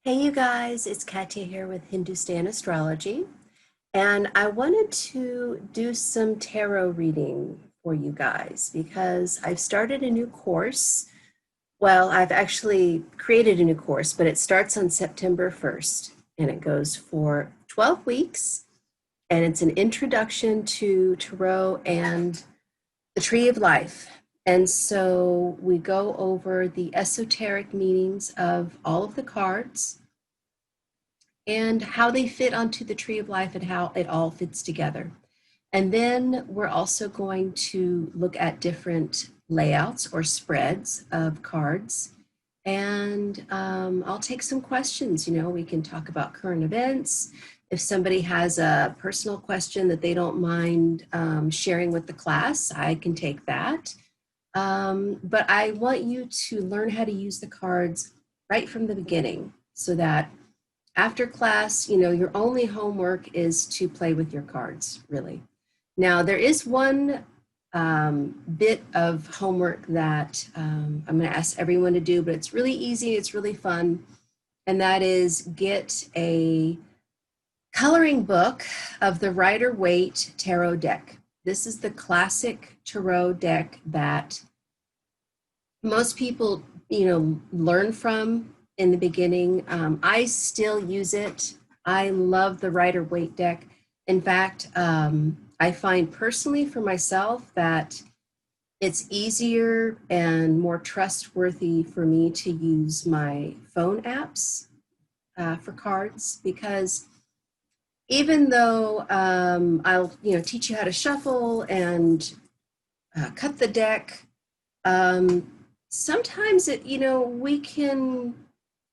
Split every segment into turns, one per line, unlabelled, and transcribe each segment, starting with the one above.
Hey you guys, it's Katya here with Hindustan Astrology, and I wanted to do some tarot reading for you guys because I've started a new course. Well, I've actually created a new course, but it starts on September 1st and it goes for 12 weeks, and it's an introduction to tarot and the Tree of Life. And so we go over the esoteric meanings of all of the cards and how they fit onto the Tree of Life and how it all fits together. And then we're also going to look at different layouts or spreads of cards. And I'll take some questions. We can talk about current events. If somebody has a personal question that they don't mind sharing with the class, I can take that. But I want you to learn how to use the cards right from the beginning so that after class, your only homework is to play with your cards, really. Now, there is one bit of homework that I'm going to ask everyone to do, but it's really easy, it's really fun, and that is get a coloring book of the Rider-Waite Tarot deck. This is the classic tarot deck that most people, learn from in the beginning. I still use it. I love the Rider-Waite deck. In fact, I find personally for myself that it's easier and more trustworthy for me to use my phone apps for cards, because even though I'll teach you how to shuffle and cut the deck, sometimes we can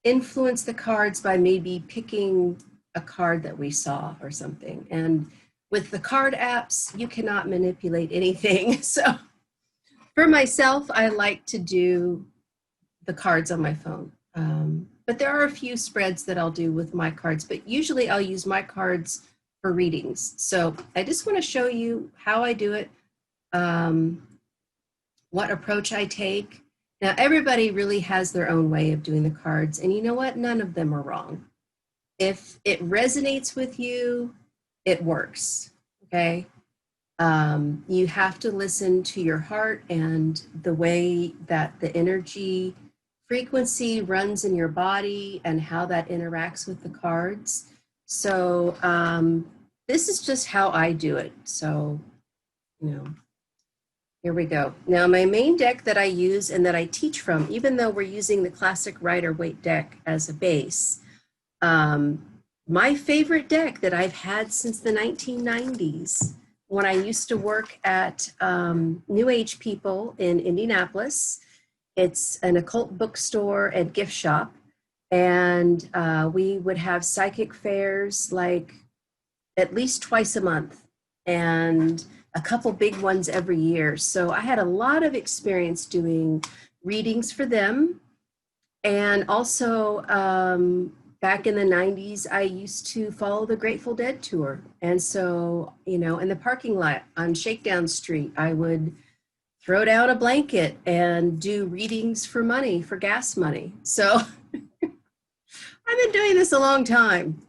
influence the cards by maybe picking a card that we saw or something. And with the card apps, you cannot manipulate anything. So for myself, I like to do the cards on my phone. But there are a few spreads that I'll do with my cards, but usually I'll use my cards for readings. So I just want to show you how I do it, what approach I take. Now, everybody really has their own way of doing the cards, and you know what? None of them are wrong. If it resonates with you, it works, okay? You have to listen to your heart and the way that the energy frequency runs in your body and how that interacts with the cards. So this is just how I do it. So, here we go. Now, my main deck that I use and that I teach from, even though we're using the classic Rider-Waite deck as a base, my favorite deck that I've had since the 1990s, when I used to work at New Age People in Indianapolis. It's an occult bookstore and gift shop, and we would have psychic fairs like at least twice a month, and a couple big ones every year. So I had a lot of experience doing readings for them. And also back in the 90s, I used to follow the Grateful Dead tour. And so, in the parking lot on Shakedown Street, I would throw down a blanket and do readings for money, for gas money. So I've been doing this a long time.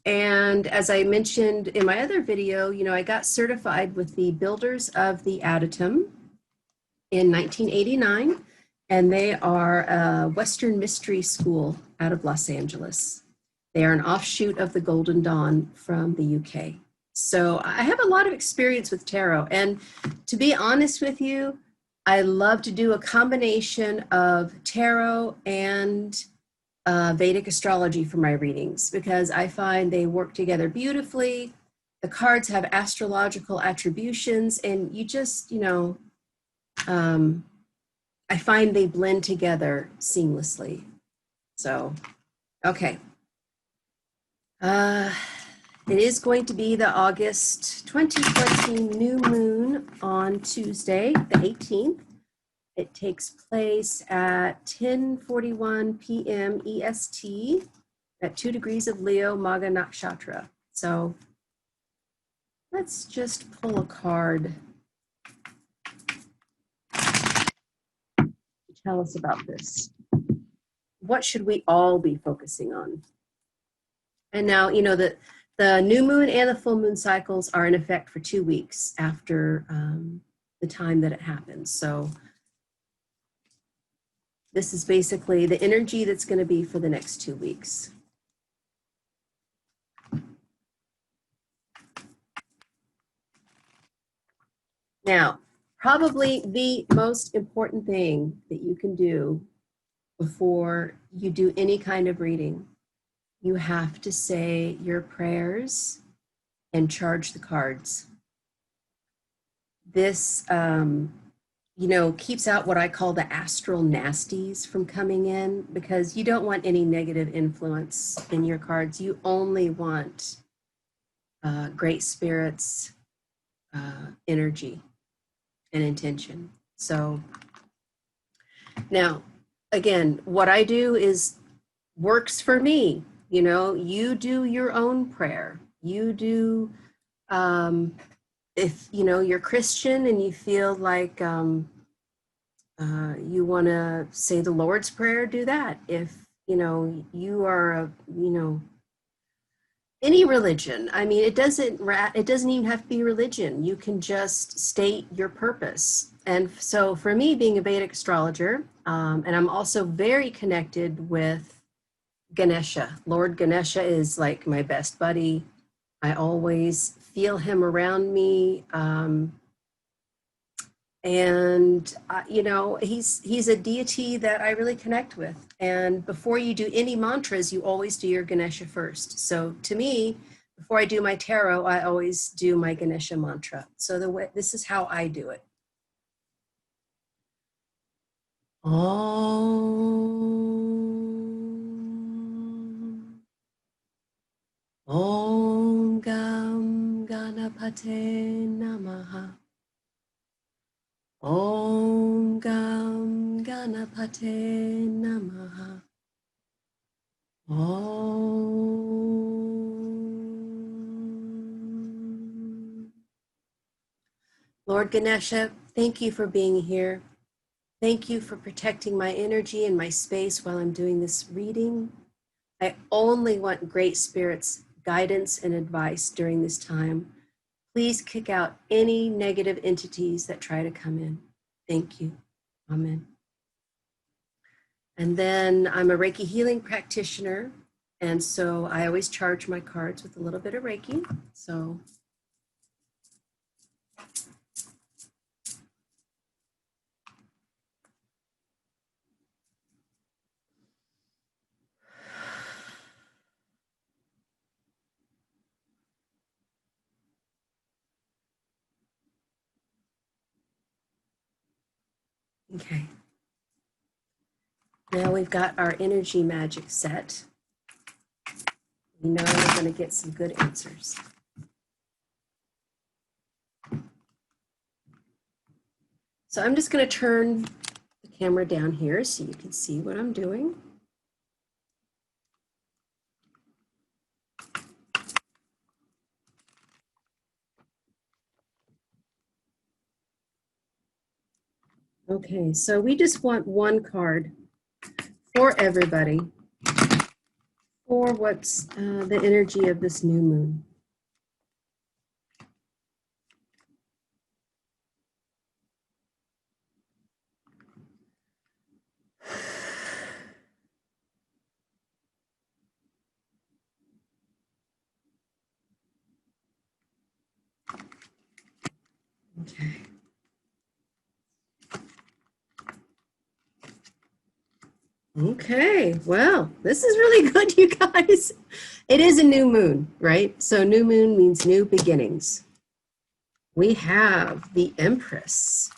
And as I mentioned in my other video, I got certified with the Builders of the Adytum in 1989, and they are a Western Mystery School out of Los Angeles. They are an offshoot of the Golden Dawn from the UK. So I have a lot of experience with tarot, and to be honest with you, I love to do a combination of tarot and Vedic astrology for my readings, because I find they work together beautifully. The cards have astrological attributions, and you just, I find they blend together seamlessly. So, okay. It is going to be the August 2020 new moon on Tuesday, the 18th. It takes place at 10:41 p.m. EST at 2 degrees of Leo, Magha Nakshatra. So let's just pull a card to tell us about this. what should we all be focusing on? And now, you know, the new moon and the full moon cycles are in effect for 2 weeks after the time that it happens. So this is basically the energy that's going to be for the next 2 weeks. Now, probably the most important thing that you can do before you do any kind of reading, you have to say your prayers and charge the cards. This, you know, keeps out what I call the astral nasties from coming in, because you don't want any negative influence in your cards. You only want great spirits, energy, and intention. So now, again, what I do is works for me. You know, you do your own prayer. You do, if you know you're Christian and you feel like you want to say the Lord's Prayer, do that. If you know you are a, you know, any religion. I mean, it doesn't even have to be religion. You can just state your purpose. And so for me, being a Vedic astrologer, and I'm also very connected with Ganesha. Lord Ganesha is like my best buddy. I always feel him around me. You know, he's a deity that I really connect with. And before you do any mantras, you always do your Ganesha first. So to me, before I do my tarot, I always do my Ganesha mantra. So this is how I do it. Om Gam Ganapate Namaha. Om Gam Ganapate Namaha. Om. Lord Ganesha, thank you for being here. Thank you for protecting my energy and my space while I'm doing this reading. I only want great spirits, guidance, and advice during this time. Please kick out any negative entities that try to come in. Thank you. Amen. And then I'm a Reiki healing practitioner. And so I always charge my cards with a little bit of Reiki. So okay. Now we've got our energy magic set. We know we're going to get some good answers. So I'm just going to turn the camera down here so you can see what I'm doing. Okay, so we just want one card for everybody for what's the energy of this new moon. Okay. Okay, well, this is really good, you guys. It is a new moon, right? So new moon means new beginnings. We have the Empress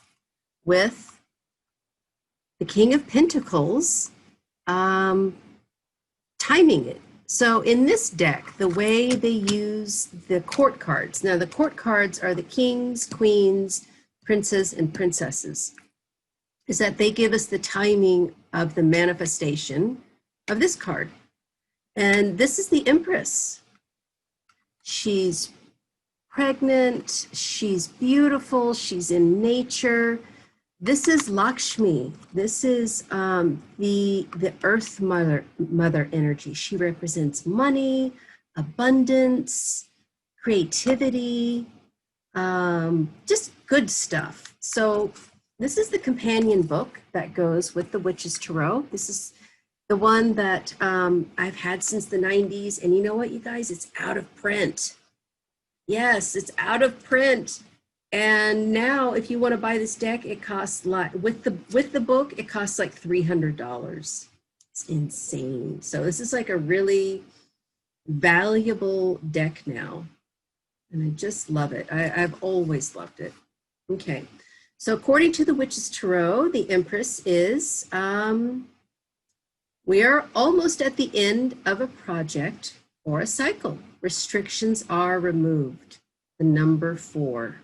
with the King of Pentacles timing it. So in this deck, the way they use the court cards, now the court cards are the kings, queens, princes, and princesses, is that they give us the timing of the manifestation of this card. And this is the Empress. She's pregnant, she's beautiful, she's in nature. This is Lakshmi. This is the Earth Mother energy. She represents money, abundance, creativity, just good stuff. So this is the companion book that goes with the Witch's Tarot. This is the one that I've had since the 90s. And you know what, you guys? It's out of print. Yes, it's out of print. And now if you want to buy this deck, it costs like with the book, it costs like $300. It's insane. So this is like a really valuable deck now. And I just love it. I've always loved it. Okay. So according to the Witch's Tarot, the Empress is, we are almost at the end of a project or a cycle. Restrictions are removed. The number 4.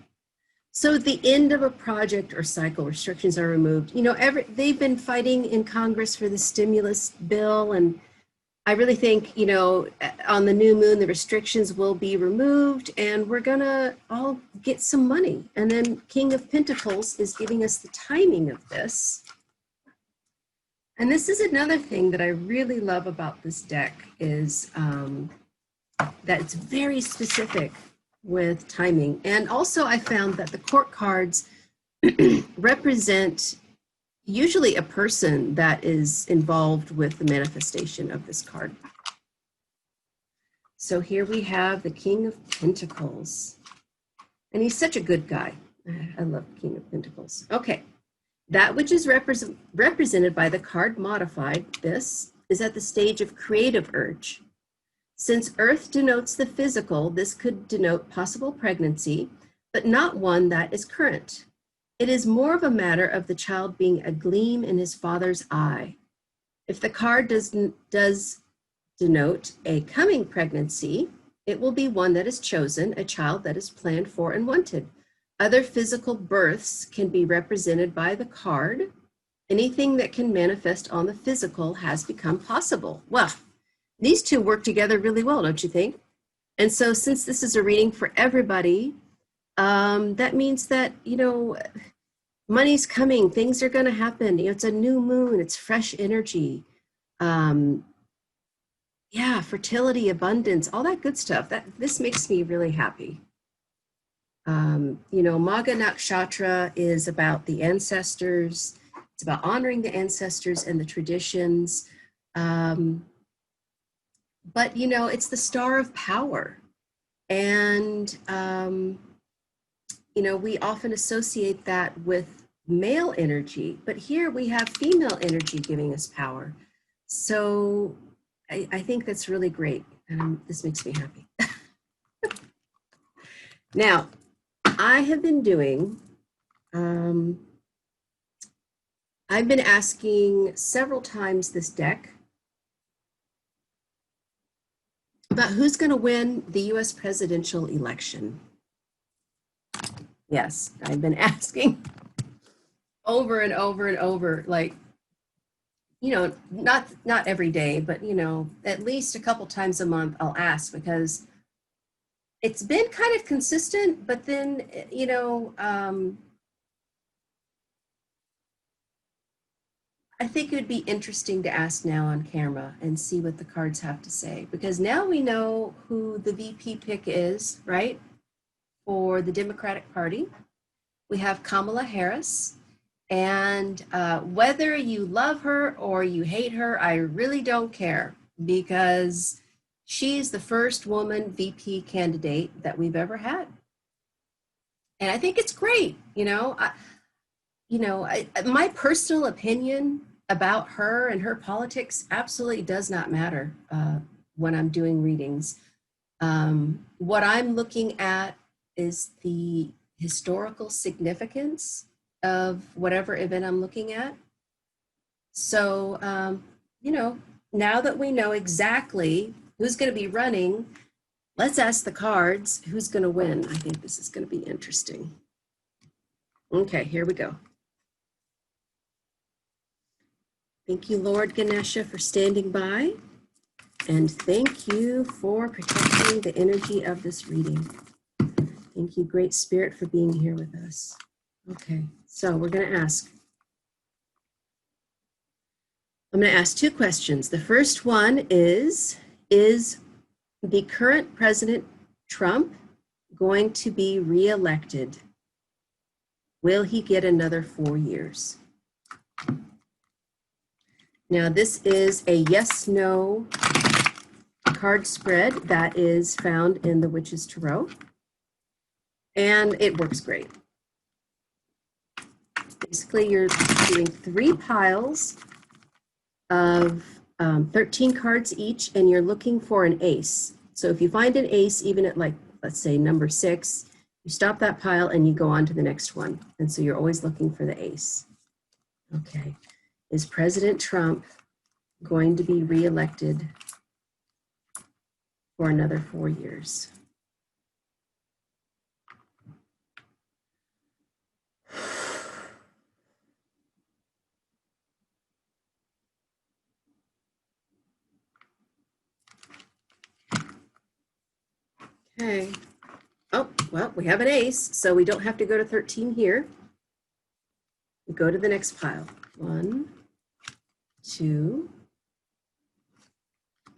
So at the end of a project or cycle, restrictions are removed. You know, they've been fighting in Congress for the stimulus bill, and I really think, you know, on the new moon, the restrictions will be removed and we're gonna all get some money. And then King of Pentacles is giving us the timing of this. And this is another thing that I really love about this deck is that it's very specific with timing. And also I found that the court cards represent usually a person that is involved with the manifestation of this card. So here we have the King of Pentacles. And he's such a good guy. I love King of Pentacles. Okay, that which is represented by the card modified, this, is at the stage of creative urge. Since Earth denotes the physical, this could denote possible pregnancy, but not one that is current. It is more of a matter of the child being a gleam in his father's eye. If the card does denote a coming pregnancy, it will be one that is chosen, a child that is planned for and wanted. Other physical births can be represented by the card. Anything that can manifest on the physical has become possible. Well, these two work together really well, don't you think? And so since this is a reading for everybody, that means that, you know, money's coming, things are going to happen. You know, it's a new moon, it's fresh energy. Yeah, fertility, abundance, all that good stuff. This makes me really happy. You know, Magha Nakshatra is about the ancestors. It's about honoring the ancestors and the traditions. But, you know, it's the star of power. And, you know, we often associate that with male energy, but here we have female energy giving us power. So I think that's really great. And this makes me happy. Now, I have been doing, I've been asking several times this deck about who's going to win the US presidential election. Yes, I've been asking over and over and over, like, you know, not every day, but, you know, at least a couple times a month I'll ask, because it's been kind of consistent, but then, you know, I think it would be interesting to ask now on camera and see what the cards have to say, because now we know who the VP pick is, right? For the Democratic Party. We have Kamala Harris, and whether you love her or you hate her, I really don't care, because she's the first woman VP candidate that we've ever had. And I think it's great, you know. My personal opinion about her and her politics absolutely does not matter when I'm doing readings. What I'm looking at is the historical significance of whatever event I'm looking at. So, you know, now that we know exactly who's going to be running, let's ask the cards who's going to win. I think this is going to be interesting. Okay, here we go. Thank you, Lord Ganesha, for standing by. And thank you for protecting the energy of this reading. Thank you, Great Spirit, for being here with us. Okay, So we're going to ask. I'm going to ask two questions. The first one is the current President Trump going to be reelected? Will he get another 4 years? Now, this is a yes/no card spread that is found in the Witch's Tarot, and it works great. Basically, you're doing 3 piles of 13 cards each, and you're looking for an ace. So if you find an ace, even at, like, let's say number 6, you stop that pile and you go on to the next one. And so you're always looking for the ace. Okay. Is President Trump going to be reelected for another 4 years? Okay. Oh, well, we have an ace, so we don't have to go to 13 here. We go to the next pile. 1, 2,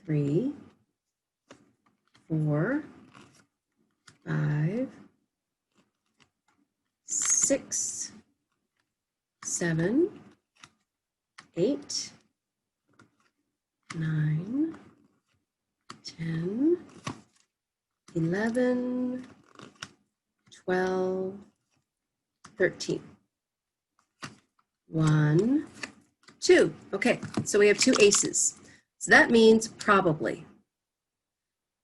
3, 4, 5, 6, 7, 8, 9, 10, 11, 12, 13. 1, 2. Okay, so we have 2 aces. So that means probably.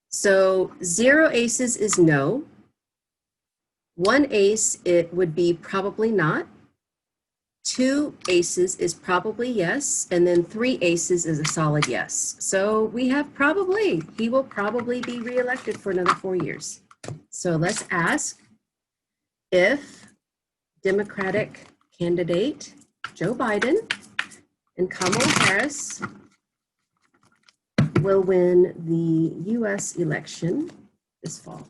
So 0 aces is no. 1 ace, it would be probably not. 2 aces is probably yes. And then 3 aces is a solid yes. So we have probably. He will probably be reelected for another 4 years. So let's ask if Democratic candidate Joe Biden and Kamala Harris will win the U.S. election this fall.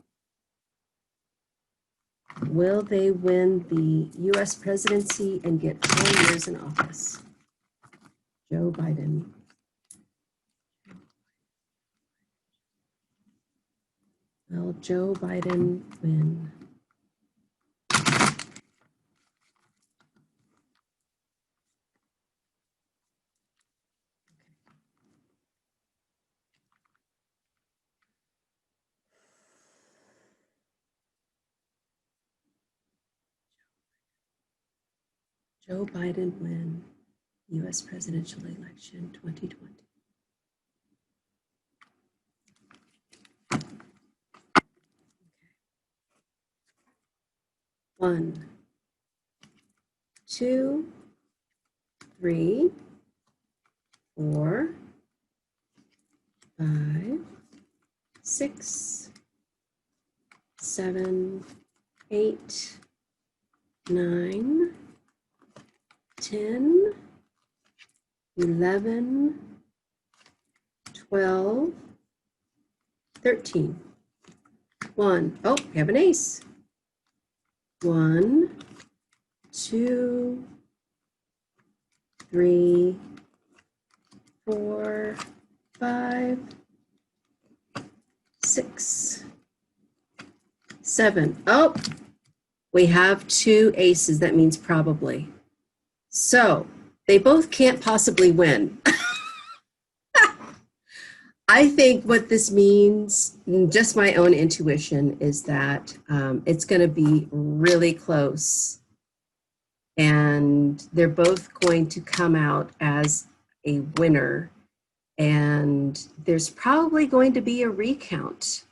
Will they win the U.S. presidency and get 4 years in office? Joe Biden. Will Joe Biden win? Joe Biden win U.S. presidential election 2020. One, 2, 3, 4, 5, 6, 7, 8, 9, 10, 11, 12, 13. 1. Oh, we have an ace. 1, 2, 3, 4, 5, 6, 7. Oh, we have 2 aces. That means probably. So they both can't possibly win. I think what this means, just my own intuition, is that it's going to be really close. And they're both going to come out as a winner. And there's probably going to be a recount.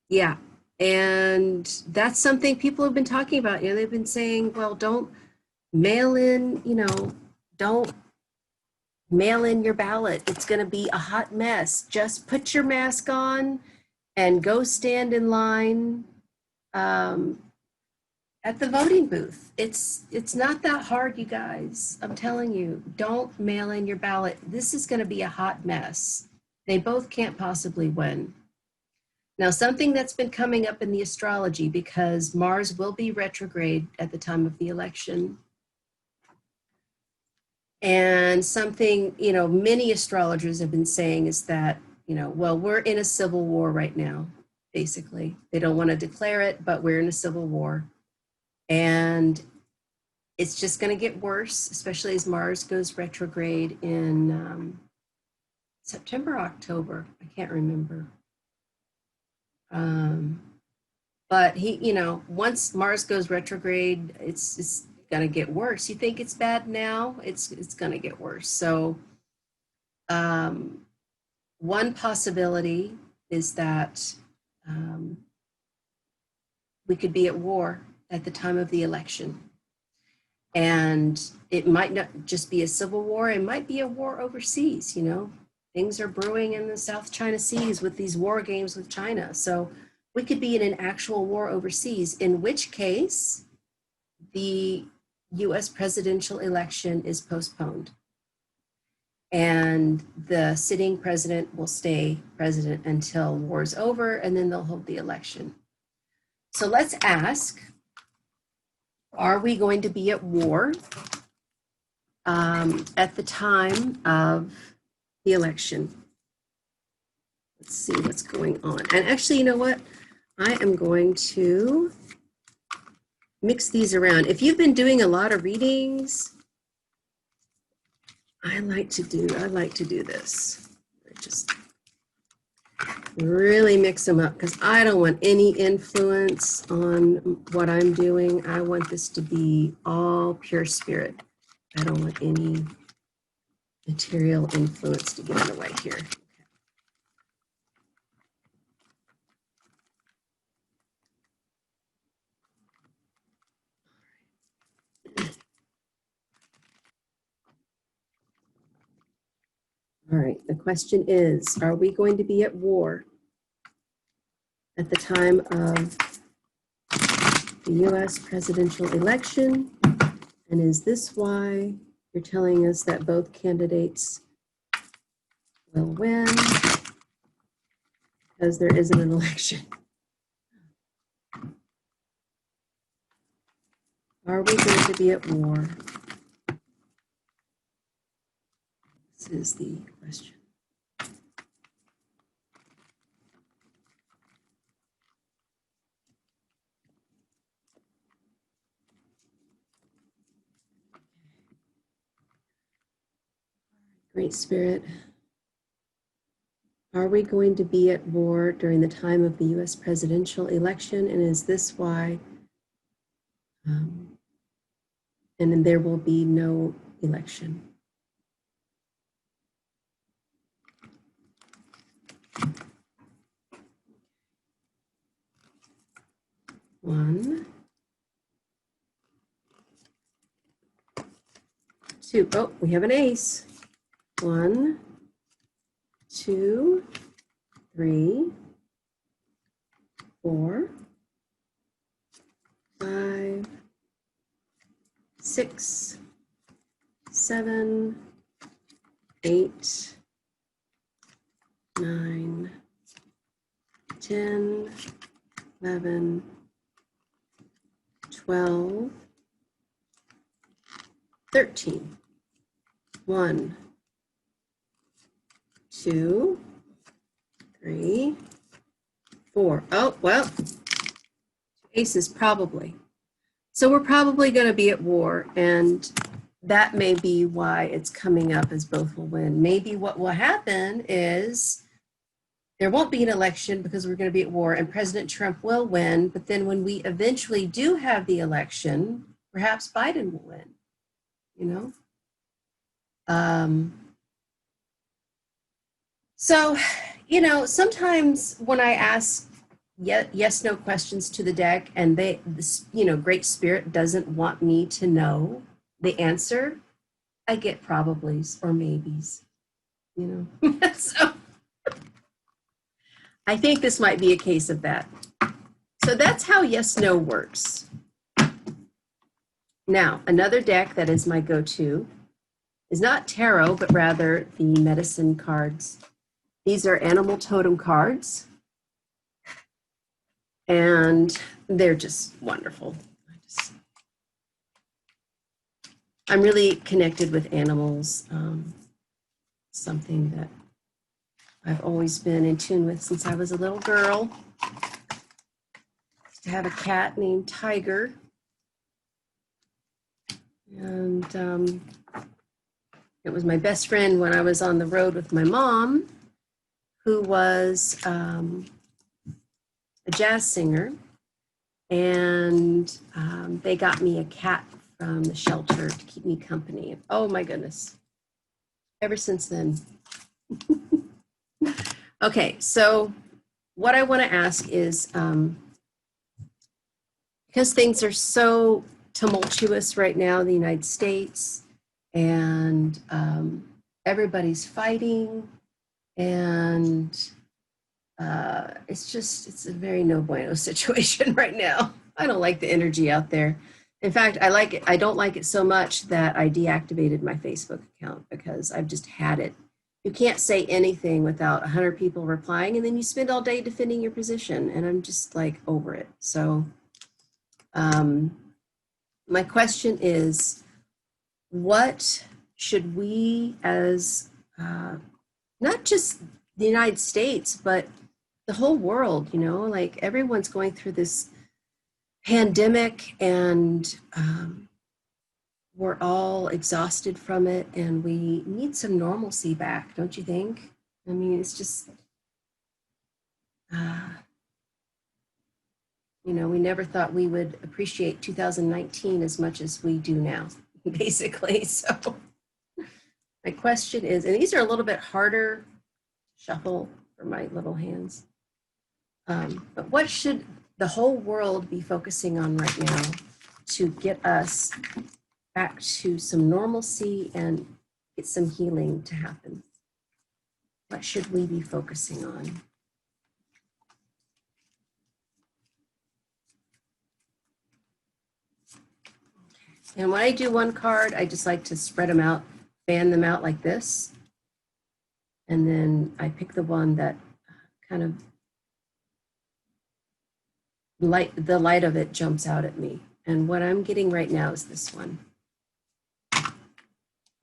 Yeah. And that's something people have been talking about. You know, they've been saying, well, don't mail in, don't mail in your ballot. It's going to be a hot mess. Just put your mask on and go stand in line at the voting booth. It's not that hard, you guys. I'm telling you, don't mail in your ballot. This is going to be a hot mess. They both can't possibly win. Now, something that's been coming up in the astrology, because Mars will be retrograde at the time of the election. And something, many astrologers have been saying is that, well, we're in a civil war right now, basically. They don't want to declare it, but we're in a civil war. And it's just going to get worse, especially as Mars goes retrograde in September, October. I can't remember. But once Mars goes retrograde, it's going to get worse. You think it's bad now? It's going to get worse. So one possibility is that we could be at war at the time of the election. And it might not just be a civil war, it might be a war overseas, Things are brewing in the South China Seas with these war games with China. So we could be in an actual war overseas, in which case the US presidential election is postponed. And the sitting president will stay president until war's over, and then they'll hold the election. So let's ask, are we going to be at war at the time of the election? Let's see what's going on. And actually, you know what? I am going to mix these around. If you've been doing a lot of readings, I like to do this. Just really mix them up, because I don't want any influence on what I'm doing. I want this to be all pure spirit. I don't want any material influence to get in the way here. All right, the question is, are we going to be at war at the time of the US presidential election? And is this why you're telling us that both candidates will win? Because there isn't an election. Are we going to be at war? This is the question. Great Spirit, are we going to be at war during the time of the US presidential election? And is this why? And then there will be no election. One, two. Oh, we have an ace. 1, 2, 3, 4, 5, 6, 7, 8, 9, 10, 11, 12, 13. 1, 2, 3, 4. Oh, well, aces probably. So we're probably going to be at war, and that may be why it's coming up as both will win. Maybe what will happen is there won't be an election because we're going to be at war, and President Trump will win, but then when we eventually do have the election, perhaps Biden will win, So, sometimes when I ask yes, no questions to the deck, and this, Great Spirit doesn't want me to know the answer, I get probablys or maybes, So I think this might be a case of that. So that's how yes, no works. Now, another deck that is my go-to is not tarot, but rather the medicine cards. These are animal totem cards. and they're just wonderful. I'm really connected with animals, something that I've always been in tune with since I was a little girl. I have a cat named Tiger, and it was my best friend when I was on the road with my mom, who was a jazz singer, and they got me a cat from the shelter to keep me company. Oh my goodness. Ever since then. Okay, so what I want to ask is, because things are so tumultuous right now in the United States, and everybody's fighting, and it's a very no bueno situation right now. I don't like the energy out there. In fact, I don't like it so much that I deactivated my Facebook account because I've just had it. You can't say anything without 100 people replying, and then you spend all day defending your position, and I'm just like over it. So my question is, what should we as, not just the United States, but the whole world, like everyone's going through this pandemic, and we're all exhausted from it, and we need some normalcy back, don't you think? I mean, it's just, we never thought we would appreciate 2019 as much as we do now, basically. So my question is, and these are a little bit harder to shuffle for my little hands, but what should the whole world be focusing on right now to get us back to some normalcy and get some healing to happen? What should we be focusing on? And when I do one card, I just like to spread them out, fan them out like this. And then I pick the one that kind of the light of it jumps out at me. And what I'm getting right now is this one.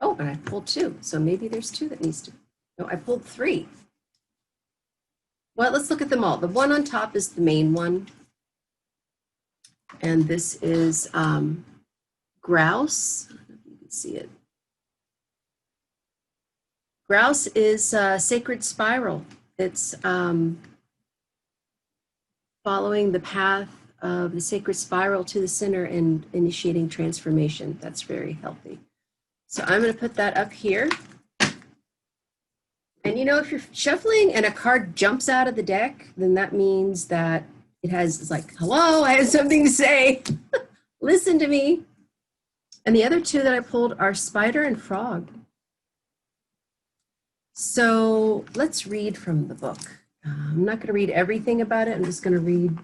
Oh, and I pulled two. So maybe there's two that needs to, no, I pulled three. Well, let's look at them all. The one on top is the main one. And this is grouse. I don't know if you can see it. Grouse is sacred spiral. It's following the path of the sacred spiral to the center and initiating transformation. That's very healthy. So I'm going to put that up here. And if you're shuffling and a card jumps out of the deck, then that means that it's like, hello, I have something to say. Listen to me. And the other two that I pulled are spider and frog. So let's read from the book. I'm not going to read everything about it. I'm just going to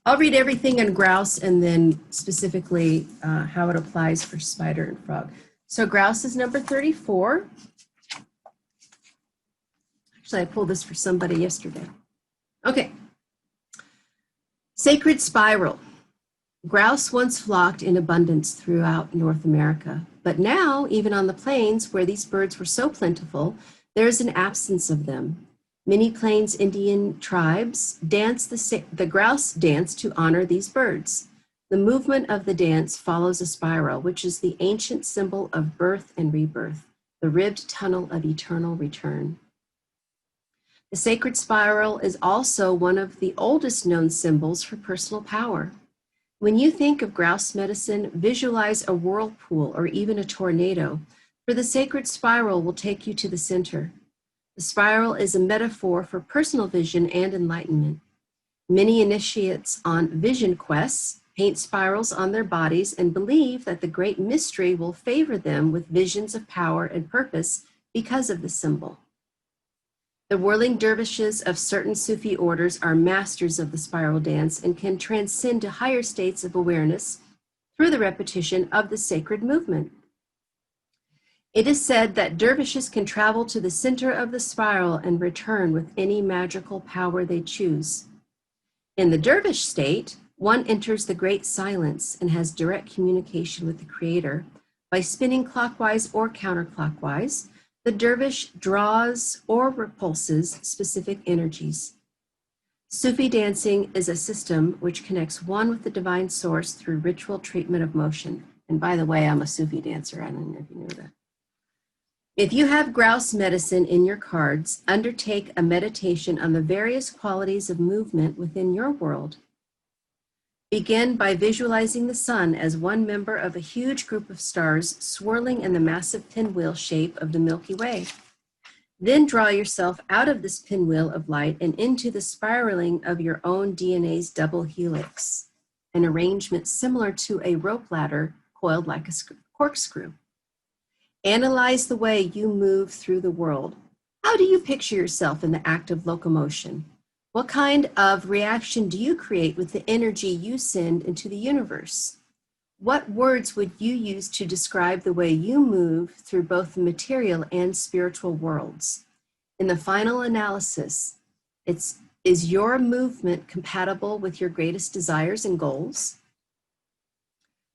I'll read everything in grouse and then specifically how it applies for spider and frog. So grouse is number 34. Actually, I pulled this for somebody yesterday. Okay. Sacred spiral. Grouse once flocked in abundance throughout North America, but now, even on the plains where these birds were so plentiful, there is an absence of them. Many Plains Indian tribes dance the grouse dance to honor these birds. The movement of the dance follows a spiral, which is the ancient symbol of birth and rebirth, the ribbed tunnel of eternal return. The sacred spiral is also one of the oldest known symbols for personal power. When you think of grouse medicine, visualize a whirlpool or even a tornado, for the sacred spiral will take you to the center. The spiral is a metaphor for personal vision and enlightenment. Many initiates on vision quests paint spirals on their bodies and believe that the great mystery will favor them with visions of power and purpose because of the symbol. The whirling dervishes of certain Sufi orders are masters of the spiral dance and can transcend to higher states of awareness through the repetition of the sacred movement. It is said that dervishes can travel to the center of the spiral and return with any magical power they choose. In the dervish state, one enters the great silence and has direct communication with the Creator. By spinning clockwise or counterclockwise, the dervish draws or repulses specific energies. Sufi dancing is a system which connects one with the divine source through ritual treatment of motion. And by the way, I'm a Sufi dancer. I don't know if you knew that. If you have grouse medicine in your cards, undertake a meditation on the various qualities of movement within your world. Begin by visualizing the sun as one member of a huge group of stars swirling in the massive pinwheel shape of the Milky Way. Then draw yourself out of this pinwheel of light and into the spiraling of your own DNA's double helix, an arrangement similar to a rope ladder coiled like a corkscrew. Analyze the way you move through the world. How do you picture yourself in the act of locomotion? What kind of reaction do you create with the energy you send into the universe? What words would you use to describe the way you move through both the material and spiritual worlds? In the final analysis, is your movement compatible with your greatest desires and goals?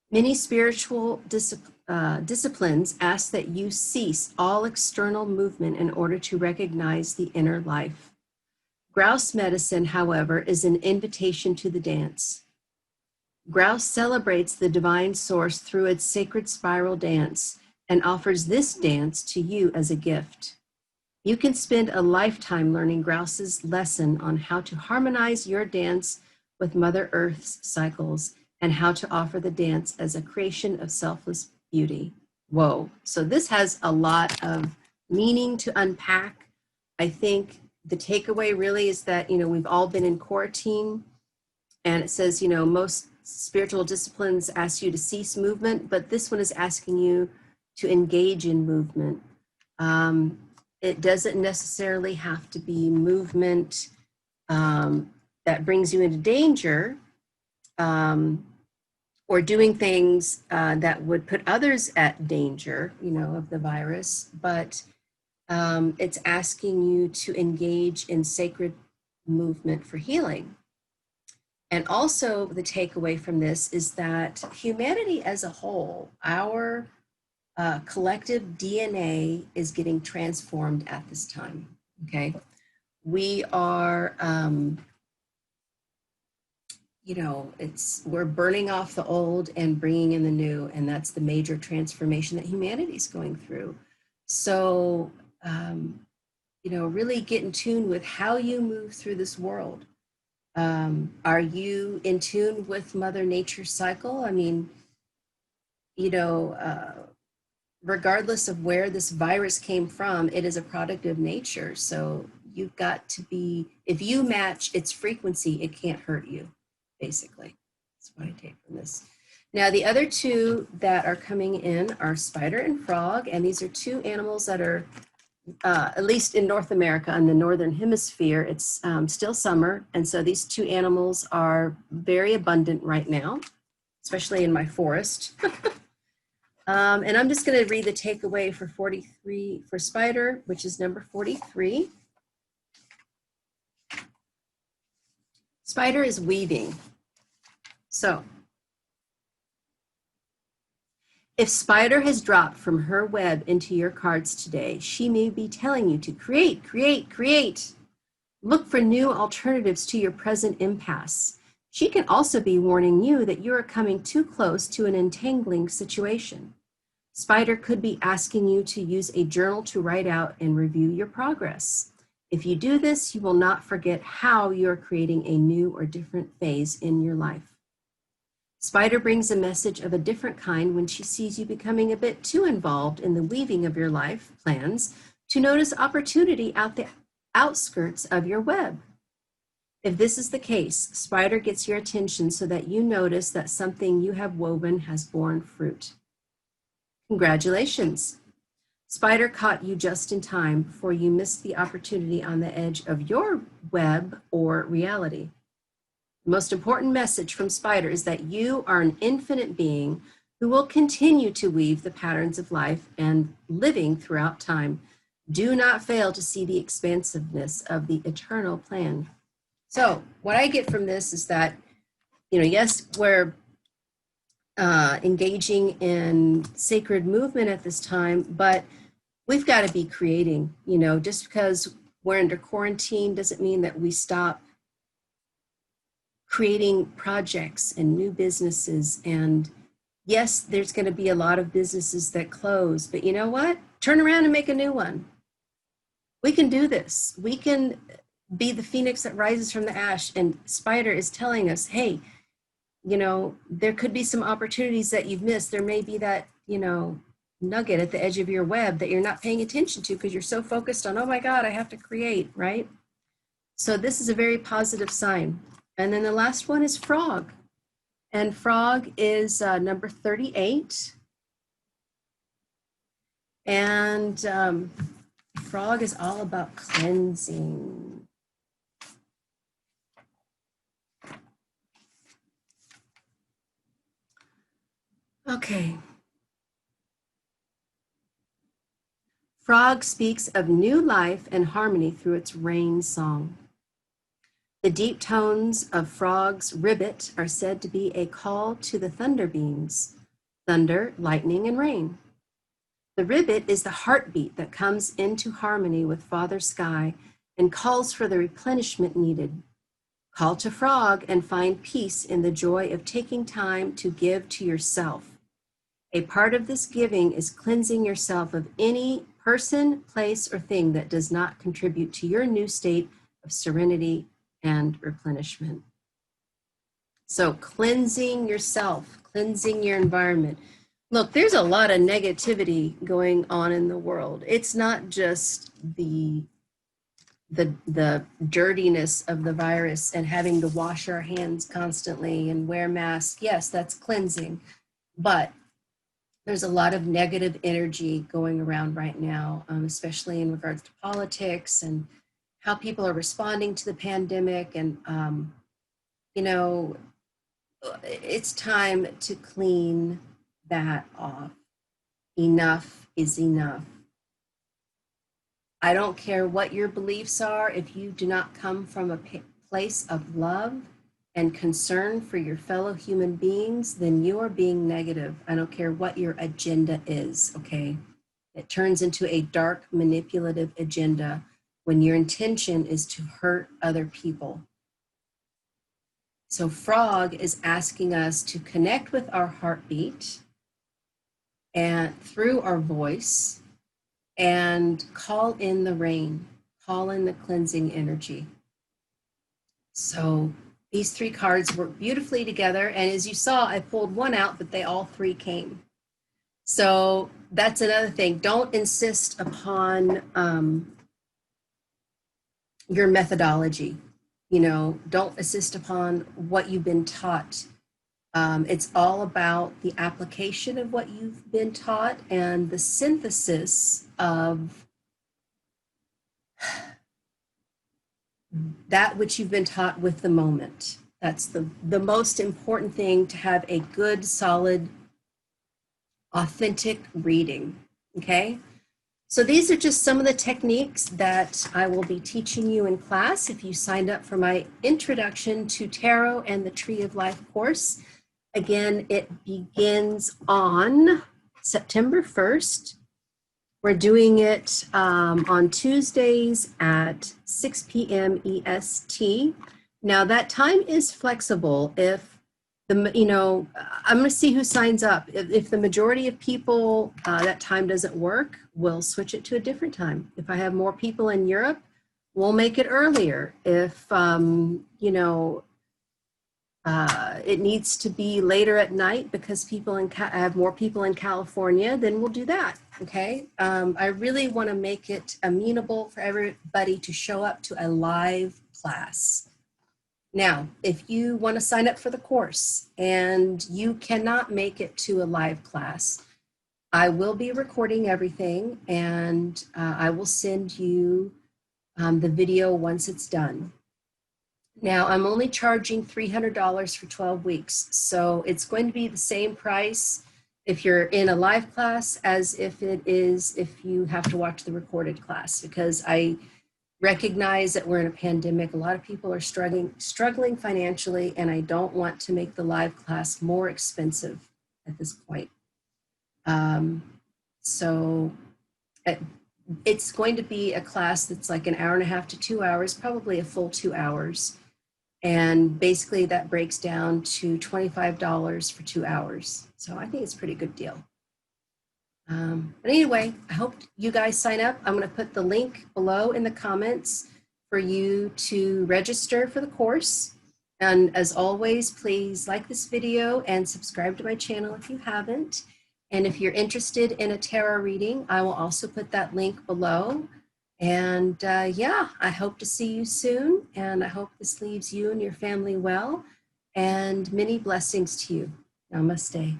Many spiritual disciplines ask that you cease all external movement in order to recognize the inner life. Grouse medicine, however, is an invitation to the dance. Grouse celebrates the divine source through its sacred spiral dance and offers this dance to you as a gift. You can spend a lifetime learning Grouse's lesson on how to harmonize your dance with Mother Earth's cycles and how to offer the dance as a creation of selfless beauty. Whoa. So this has a lot of meaning to unpack. I think the takeaway really is that, we've all been in quarantine, and it says, most spiritual disciplines ask you to cease movement, but this one is asking you to engage in movement. It doesn't necessarily have to be movement that brings you into danger, or doing things that would put others at danger, of the virus, but it's asking you to engage in sacred movement for healing. And also the takeaway from this is that humanity as a whole, our collective DNA is getting transformed at this time, okay? We are, we're burning off the old and bringing in the new, and that's the major transformation that humanity is going through. So, really get in tune with how you move through this world. Are you in tune with Mother Nature's cycle? I mean, regardless of where this virus came from, it is a product of nature. So you've got to be, if you match its frequency, it can't hurt you, basically. That's what I take from this. Now, the other two that are coming in are spider and frog, and these are two animals that are, at least in North America, in the Northern Hemisphere, it's still summer, and so these two animals are very abundant right now, especially in my forest. And I'm just going to read the takeaway for 43 for spider, which is number 43. Spider is weaving. So, if spider has dropped from her web into your cards today, she may be telling you to create, create, create. Look for new alternatives to your present impasse. She can also be warning you that you are coming too close to an entangling situation. Spider could be asking you to use a journal to write out and review your progress. If you do this, you will not forget how you're creating a new or different phase in your life. Spider brings a message of a different kind when she sees you becoming a bit too involved in the weaving of your life plans to notice opportunity out the outskirts of your web. If this is the case, spider gets your attention so that you notice that something you have woven has borne fruit. Congratulations. Spider caught you just in time before you missed the opportunity on the edge of your web or reality. The most important message from Spider is that you are an infinite being who will continue to weave the patterns of life and living throughout time. Do not fail to see the expansiveness of the eternal plan. So what I get from this is that, yes, we're engaging in sacred movement at this time, but we've got to be creating. Just because we're under quarantine doesn't mean that we stop creating projects and new businesses. And yes, there's going to be a lot of businesses that close, but you know what? Turn around and make a new one. We can do this. We can be the phoenix that rises from the ash. And Spider is telling us, hey, there could be some opportunities that you've missed. There may be that, nugget at the edge of your web that you're not paying attention to because you're so focused on, oh my God, I have to create, right? So this is a very positive sign. And then the last one is frog. And frog is number 38. And frog is all about cleansing. Okay. Frog speaks of new life and harmony through its rain song. The deep tones of frog's ribbit are said to be a call to the thunder beings, thunder, lightning, and rain. The ribbit is the heartbeat that comes into harmony with Father Sky and calls for the replenishment needed. Call to frog and find peace in the joy of taking time to give to yourself. A part of this giving is cleansing yourself of any person, place, or thing that does not contribute to your new state of serenity and replenishment. So cleansing yourself, cleansing your environment. Look, there's a lot of negativity going on in the world. It's not just the dirtiness of the virus and having to wash our hands constantly and wear masks. Yes, that's cleansing, but there's a lot of negative energy going around right now, especially in regards to politics and how people are responding to the pandemic. And, it's time to clean that off. Enough is enough. I don't care what your beliefs are. If you do not come from a place of love and concern for your fellow human beings, then you are being negative. I don't care what your agenda is, okay? It turns into a dark, manipulative agenda when your intention is to hurt other people. So frog is asking us to connect with our heartbeat and through our voice and call in the rain, call in the cleansing energy. So these three cards work beautifully together. And as you saw, I pulled one out, but they all three came. So that's another thing. Don't insist upon your methodology. Don't insist upon what you've been taught. It's all about the application of what you've been taught and the synthesis of that which you've been taught with the moment. That's the most important thing, to have a good, solid, authentic reading, okay? So these are just some of the techniques that I will be teaching you in class if you signed up for my Introduction to Tarot and the Tree of Life course. Again, it begins on September 1st. We're doing it on Tuesdays at 6 p.m. EST. Now that time is flexible. If I'm going to see who signs up. If the majority of people, that time doesn't work, we'll switch it to a different time. If I have more people in Europe, we'll make it earlier. If, it needs to be later at night because I have more people in California, then we'll do that, okay? I really want to make it amenable for everybody to show up to a live class. Now, if you want to sign up for the course and you cannot make it to a live class, I will be recording everything and I will send you the video once it's done. Now, I'm only charging $300 for 12 weeks, so it's going to be the same price if you're in a live class as if it is if you have to watch the recorded class, because recognize that we're in a pandemic. A lot of people are struggling financially, and I don't want to make the live class more expensive at this point. So it's going to be a class that's like an hour and a half to 2 hours, probably a full 2 hours. And basically that breaks down to $25 for 2 hours. So I think it's a pretty good deal. But anyway, I hope you guys sign up. I'm going to put the link below in the comments for you to register for the course. And as always, please like this video and subscribe to my channel if you haven't. And if you're interested in a tarot reading, I will also put that link below. And yeah, I hope to see you soon. And I hope this leaves you and your family well. And many blessings to you. Namaste.